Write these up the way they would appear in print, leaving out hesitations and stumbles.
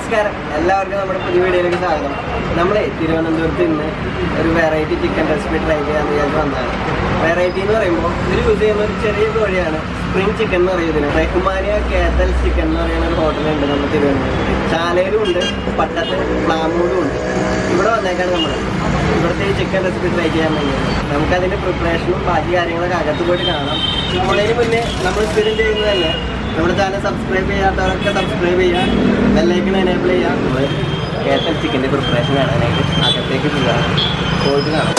നമസ്കാരം, എല്ലാവർക്കും നമ്മുടെ പുതിയ വീഡിയോയിലേക്ക് സ്വാഗതം. നമ്മളെ തിരുവനന്തപുരത്ത് ഇന്ന് ഒരു വെറൈറ്റി ചിക്കൻ റെസിപ്പി ട്രൈ ചെയ്യാമെന്ന് വിചാരിച്ച് വന്നതാണ്. വെറൈറ്റി എന്ന് പറയുമ്പോൾ ഇത് യൂസ് ചെയ്യുന്ന ഒരു ചെറിയ കോഴിയാണ്, സ്പ്രിംഗ് ചിക്കൻ എന്ന് പറയുന്നത്. റഹ്മാനിയ കേത്തൽ ചിക്കൻ എന്ന് പറയുന്ന ഒരു ഹോട്ടലുണ്ട് നമ്മുടെ തിരുവനന്തപുരത്ത്. ചാലയിലും ഉണ്ട്, പട്ടത്ത് പ്ലാമൂടും ഉണ്ട്. ഇവിടെ വന്നേക്കാണ് നമ്മൾ ഇവിടുത്തെ ഈ ചിക്കൻ റെസിപ്പി ട്രൈ ചെയ്യാൻ വേണ്ടിയത്. നമുക്കതിൻ്റെ പ്രിപ്പറേഷനും ബാക്കി കാര്യങ്ങളൊക്കെ അകത്ത് പോയിട്ട് കാണാം. പോണതിന് മുന്നേ നമ്മൾ സ്ഥിരം ചെയ്യുന്നത് തന്നെ നമ്മുടെ ചാനൽ സബ്സ്ക്രൈബ് ചെയ്യാത്തവരൊക്കെ സബ്സ്ക്രൈബ് ചെയ്യുക, ബെല്ലൈക്കൺ എനേബിൾ ചെയ്യുക. നമ്മൾ കേത്തൽ ചിക്കൻ്റെ പ്രിപ്പറേഷൻ കാണാനായിട്ട് അകത്തേക്ക് പോയിട്ട് കാണാം.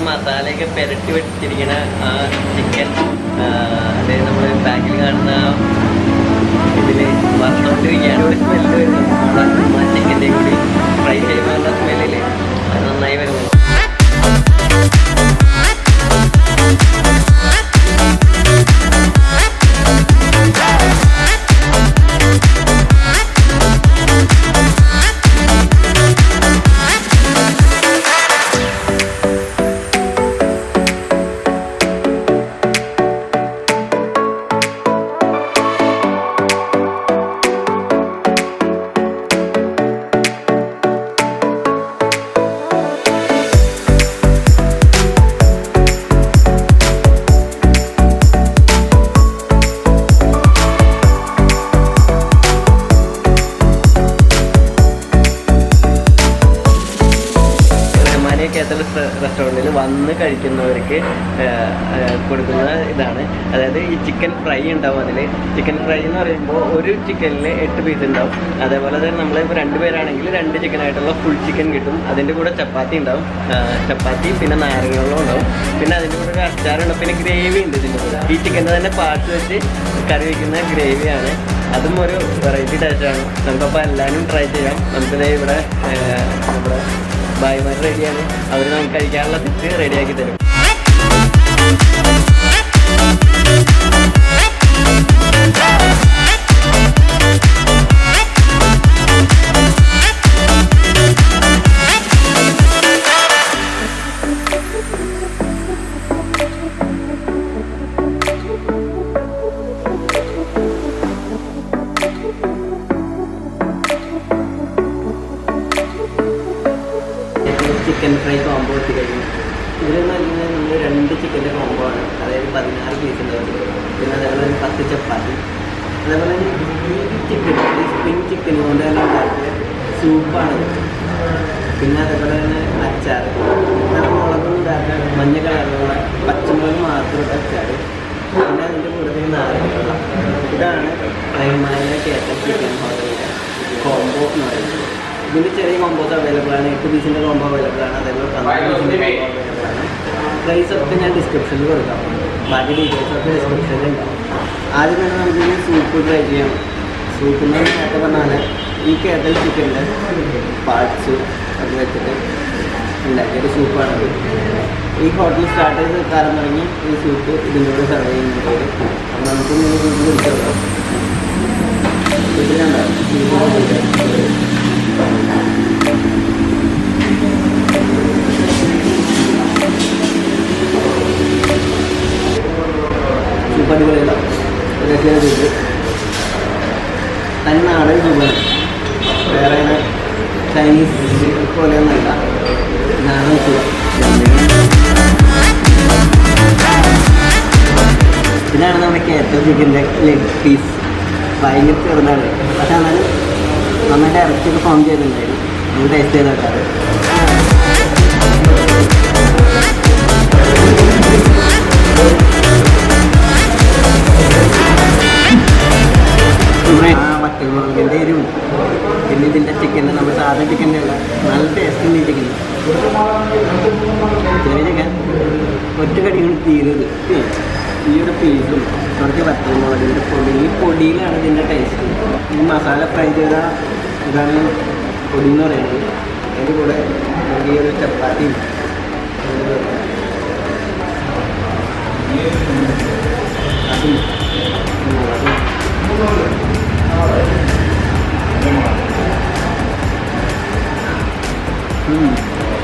മസാലയൊക്കെ പെരട്ടി വെച്ചിരിക്കുന്ന ആ ചിക്കൻ, അതായത് നമ്മൾ ബാക്കിൽ കാണുന്ന ഇതിൽ വറുത്തോണ്ടിരിക്കുകയാണ്. ഒരു സ്മെല്ല് വരുന്നു. ആ ചിക്കൻ്റെ കൂടി ഫ്രൈ ചെയ്യുമ്പോൾ സ്മെല്ലിൽ അത് നന്നായി വരുന്നു. കേത്തൽ റെസ്റ്റോറൻറ്റിൽ വന്ന് കഴിക്കുന്നവർക്ക് കൊടുക്കുന്ന ഇതാണ്. അതായത് ഈ ചിക്കൻ ഫ്രൈ ഉണ്ടാവും. അതിൽ ചിക്കൻ ഫ്രൈ എന്ന് പറയുമ്പോൾ ഒരു ചിക്കനിൽ 8 പീസ് ഉണ്ടാവും. അതേപോലെ തന്നെ നമ്മളിപ്പോൾ 2 പേരാണെങ്കിൽ 2 ചിക്കനായിട്ടുള്ള ഫുൾ ചിക്കൻ കിട്ടും. അതിൻ്റെ കൂടെ ചപ്പാത്തി ഉണ്ടാവും, ചപ്പാത്തി പിന്നെ നാരങ്ങളും ഉണ്ടാവും. പിന്നെ അതിൻ്റെ കൂടെ ഒരു അച്ചാറുണ്ട്, പിന്നെ ഗ്രേവി ഉണ്ട് ഇതിൻ്റെ കൂടെ. ഈ ചിക്കൻ്റെ തന്നെ പാർട്സ് വെച്ച് കറി വയ്ക്കുന്ന ഗ്രേവിയാണ്. അതും ഒരു വെറൈറ്റി ടേസ്റ്റാണ്. നമുക്കപ്പോൾ എല്ലാവരും ട്രൈ ചെയ്യാം. നമുക്കിത് ഇവിടെ നമ്മുടെ ഭായിമാർ റെഡിയാണ്. അവർ നമുക്ക് കഴിക്കാനുള്ള സെറ്റ് റെഡിയാക്കി തരും. ചിക്കൻ ഫ്രൈ കോംബോ എത്തി കഴിഞ്ഞു. ഇതിലെന്ന് പറഞ്ഞാൽ നമ്മൾ 2 ചിക്കൻ്റെ കോംബോ ആണ്. അതായത് 16 പീസ് ഉണ്ടാവും. പിന്നെ അതേപോലെ 10 ചപ്പാത്തി. അതേപോലെ ഈ ചിക്കൻ, ഈ സ്പ്രിംഗ് ചിക്കൻ കൊണ്ട് തന്നെ ഉണ്ടാക്കിയ സൂപ്പാണ്. പിന്നെ അതേപോലെ തന്നെ അച്ചാർ, മുളകൊന്നും ഉണ്ടാക്കാൻ മഞ്ഞ കളറുള്ള പച്ചമുളക് മാത്രമുള്ള അച്ചാർ. പിന്നെ അതിൻ്റെ കൂടുതൽ നാരങ്ങ. ഇതാണ് റഹ്മാനിയ കേത്തൽ ചിക്കൻ ഹോട്ടലിൻ്റെ കോംബോ എന്ന് പറയുന്നത്. ഇതിൻ്റെ ചെറിയ കോമ്പോസ് അവൈലബിൾ ആണ്. 8 പീസിൻ്റെ കോംബോ അവൈലബിൾ ആണ്. അതേപോലെ 12 പീസിൻ്റെ കോംബോ അവൈലബിൾ ആണ്. പ്രൈസൊക്കെ ഞാൻ ഡിസ്ക്രിപ്ഷനിൽ കൊടുക്കാം. ബാക്കി ഡീറ്റെയിൽസൊക്കെ ഡിസ്ക്രിപ്ഷനിൽ ഉണ്ടാവും. ആദ്യം തന്നെ നമുക്ക് ഈ സൂപ്പ് ട്രൈ ചെയ്യാം. സൂപ്പ് എന്ന് നേരത്തെ പറഞ്ഞാൽ ഈ കേത്തൽ ചിക്കൻ്റെ പാർട്സ് ഒക്കെ വെച്ചിട്ട് ഉണ്ടാക്കിയൊരു സൂപ്പാണത്. ഈ ഹോട്ടൽ സ്റ്റാർട്ട് ചെയ്ത് കാലം തുടങ്ങി ഈ സൂപ്പ് ഇതിൻ്റെ കൂടെ സെർവ് ചെയ്യുന്നത്. അപ്പോൾ നമുക്ക് സൂപ്പ് കുടിച്ചോളാം. ഇതിലുണ്ടാവും സൂപ്പ് അടിപൊളിയുള്ള രസീത്. തനി നാടൻ സൂപ്പാണ്. വേറെ ചൈനീസ് പോലെയൊന്നുമല്ല, നാടൻ സൂപ്പ്. ഇതാണ് നമ്മുടെ കേത്തൽ ചിക്കൻ്റെ ലെഗ് പീസ്. ഭയങ്കര ചെറുതാണ്, പക്ഷെ എന്നാലും നന്നായിട്ട് ഇറച്ചിയൊക്കെ ഫോം ചെയ്തിട്ടുണ്ടായിരുന്നു. നമുക്ക് ടേസ്റ്റ് ചെയ്ത് വെക്കാറ്. വറ്റൽമുളകിൻ്റെ എരിവും പിന്നെ ഇതിൻ്റെ ചിക്കൻ്റെ നമ്മുടെ സാധാ ചിക്കൻ്റെ ഉള്ള നല്ല ടേസ്റ്റ് ഉണ്ട്. ഈ ചിക്കൻ ചെറിയ ചിക്കൻ ഒറ്റ കടികൾ തീരുന്നത്. ഈ ഒരു പീസും കുറച്ച് വറ്റൽമുളകിൻ്റെ പൊടി, ഈ പൊടിയിലാണ് ഇതിൻ്റെ ടേസ്റ്റ്. ഈ മസാല ഫ്രൈ ചെയ്ത ഇതാണ് പൊടി എന്ന് പറയുന്നത്. അതിൻ്റെ കൂടെ നമുക്ക് ഈ ഒരു ചപ്പാത്തിയും അതും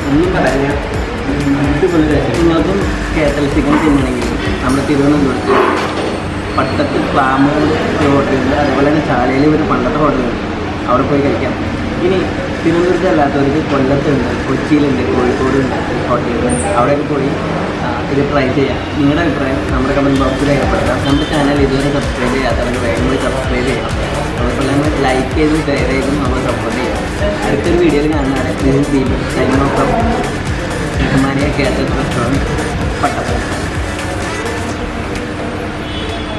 ഒന്നും പറയാനില്ല. അടിപൊളി ടേസ്റ്റ്. നിങ്ങൾക്കും കേട്ടൽ ചിക്കൻ തിന്നണമെങ്കിൽ നമ്മുടെ തിരുവനന്തപുരത്ത് പട്ടത്ത് ക്ലാമോൾ ഹോട്ടലുണ്ട്, അതുപോലെ തന്നെ ചാലയിൽ ഒരു പണ്ടത്തെ ഹോട്ടലുണ്ട്, അവിടെ പോയി കഴിക്കാം. ഇനി തിരുവനന്തപുരത്ത് അല്ലാത്തവർക്ക് കൊല്ലത്തുണ്ട്, കൊച്ചിയിലുണ്ട്, കോഴിക്കോടുണ്ട് ഹോട്ടലുകൾ, അവിടെയൊക്കെ പോയി ഇത് ട്രൈ ചെയ്യാം. നിങ്ങളുടെ അഭിപ്രായം നമ്മുടെ കമൻറ്റ് ബോക്സിൽ രേഖപ്പെടുത്താം. നമ്മുടെ ചാനൽ ഇതുവരെ സബ്സ്ക്രൈബ് ചെയ്യാത്തവർക്ക് വേഗം പോയി സബ്സ്ക്രൈബ് ചെയ്യണം. അതുപോലെ തന്നെ ലൈക്ക് ചെയ്തും ഷെയർ ചെയ്തും നമ്മൾ സപ്പോർട്ട് ചെയ്യാം. അടുത്തൊരു വീഡിയോയിൽ കാണുന്നവരെ സൈനിങ് ഓഫ് റഹ്മാനിയ കേട്ടൽ